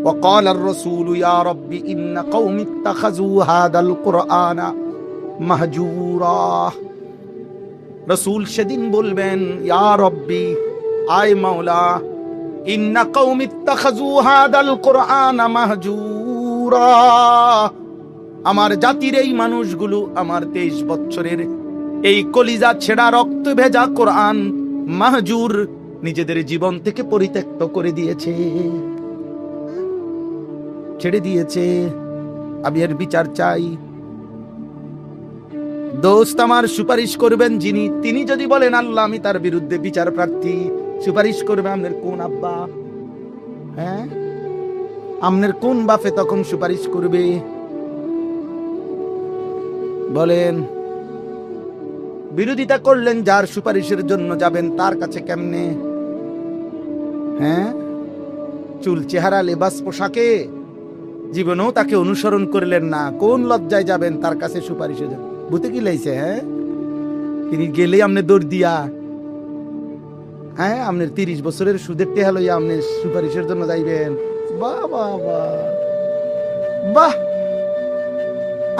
وقال الرسول يا رب إن قوم اتخذوا هذا القرآن مهجورا। রসুল সেদিন বলবেন ইয়া রব্বি, আয় মাওলা, ইন্না কওমি ইত্তাখাযু হাদাল কুরআন মাহজুরা, আমার জাতির এই মানুষগুলো আমার 23 বছরের এই কলিজা ছেঁড়া রক্ত ভেজা কোরআন মাহজুর নিজেদের জীবন থেকে পরিত্যক্ত করে দিয়েছে, ছেড়ে দিয়েছে। আমি এর বিচার চাই। দোস্ত আমার সুপারিশ করবেন যিনি, তিনি যদি বলেন আল্লাহ আমি তার বিরুদ্ধে বিচার প্রার্থী, সুপারিশ করবে আপনার কোন আব্বা? হ্যাঁ, আপনার কোন বাপে তখন সুপারিশ করবে? বলেন। বিরোধিতা করলেন, যার সুপারিশের জন্য যাবেন তার কাছে কেমনে? হ্যাঁ, চুল চেহারা লেবাস পোশাকে জীবনেও তাকে অনুসরণ করলেন না, কোন লজ্জায় যাবেন তার কাছে সুপারিশে? যাবেন বুঝতে কি লাইছে? হ্যাঁ, তিনি গেলে আপনি দৌড় দিয়া, হ্যাঁ, আপনার 30 বছরের সুদের টেহা লইয়া আপনি সুপারিশের জন্য যাইবেন? বাহ বাহ বাহ বাহ।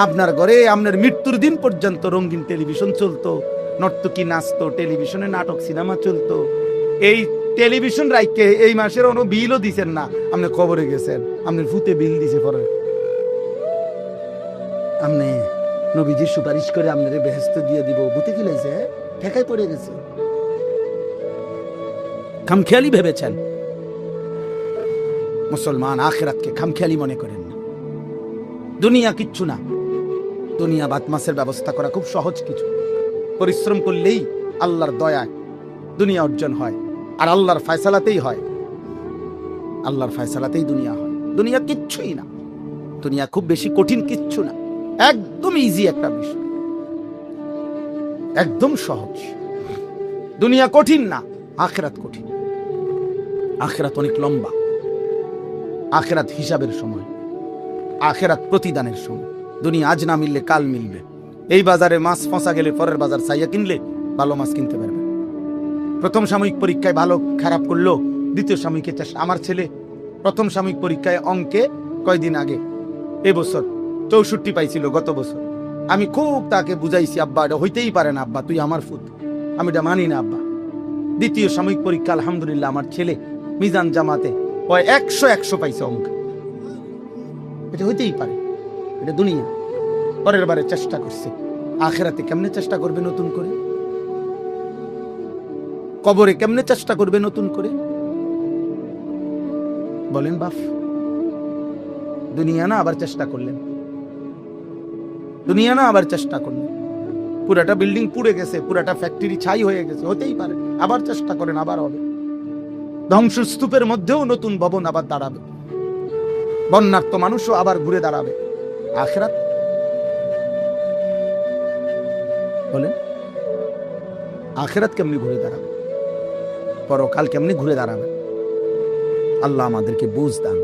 আপনার ঘরে আপনার মৃত্যুর দিন পর্যন্ত রঙিন টেলিভিশন চলতো, নর্তকী নাচতো, টেলিভিশনে নাটক সিনেমা চলতো। এই টেলিভিশন রাইকে এই মাসের কোনো বিলও দিছেন না, আপনি কবরে গেছেন, আপনার ফুতে বিল দিছে পরে। আপনি নবীজি সুপারিশ করে আপনারে বেহেশত দিয়ে দিব, বুঝতে কি লাইছে? ঠেকাই পড়ে গেছে। খামখেয়ালি ভেবেছেন। মুসলমান আখিরাতকে খামখেয়ালি মনে করেন না। দুনিয়া কিচ্ছু না। দুনিয়া ভাত মাছের ব্যবস্থা করা খুব সহজ কিছু, পরিশ্রম করলেই আল্লাহর দয়া দুনিয়া অর্জন হয়, আর আল্লাহর ফয়সালাতেই হয়। আল্লাহর ফয়সালাতেই দুনিয়া হয়। দুনিয়া কিচ্ছুই না। দুনিয়া খুব বেশি কঠিন কিচ্ছু না, একদম ইজি একটা বিষয়, একদম সহজ। দুনিয়া কঠিন না, আখিরাত কঠিন। আখিরাত অনেক লম্বা। আখিরাত হিসাবের সময়, আখিরাত প্রতিদানের সময়। দুনিয়া আজ না মিললে কাল মিলবে। এই বাজারে মাছ ফসা গেলে পরের বাজার চাইয়া কিনলে ভালো মাছ কিনতে পারবে। প্রথম সাময়িক পরীক্ষায় ভালো খারাপ করলো, দ্বিতীয় সাময়িকের চেষ্টা। আমার ছেলে প্রথম সাময়িক পরীক্ষায় অঙ্কে কয়দিন আগে এবছর 64 পাইছিল গত বছর। আমি খুব তাকে বুঝাইছি, আব্বা এটা হইতেই পারে না, আব্বা তুই আমার ফুত, আমি এটা মানি না আব্বা। দ্বিতীয় সাময়িক পরীক্ষা আলহামদুলিল্লাহ আমার ছেলে মিজান জামাতে 100 পাইছে অঙ্ক। এটা হইতেই পারে, এটা দুনিয়া। পরের বারে চেষ্টা করছে, আখিরাতে কেমনে চেষ্টা করবে নতুন করে? কবরে কেমনে চেষ্টা করবে নতুন করে? বলেন বাপ। দুনিয়া না আবার চেষ্টা করলেন, দুনিয়া না আবার চেষ্টা করলেন। পুরাটা বিল্ডিং পুড়ে গেছে, পুরাটা ফ্যাক্টরি ছাই হয়ে গেছে, হতেই পারে, আবার চেষ্টা করেন, আবার হবে। ধ্বংসস্তূপের মধ্যেও নতুন ভবন আবার দাঁড়াবে, বন্যার্ত মানুষও আবার ঘুরে দাঁড়াবে। আখিরাত বলেন, আখিরাত কেমনি ঘুরে দাঁড়াবে? পরকাল কেমনি ঘুরে দাঁড়াবে? আল্লাহ আমাদেরকে বুঝ দান।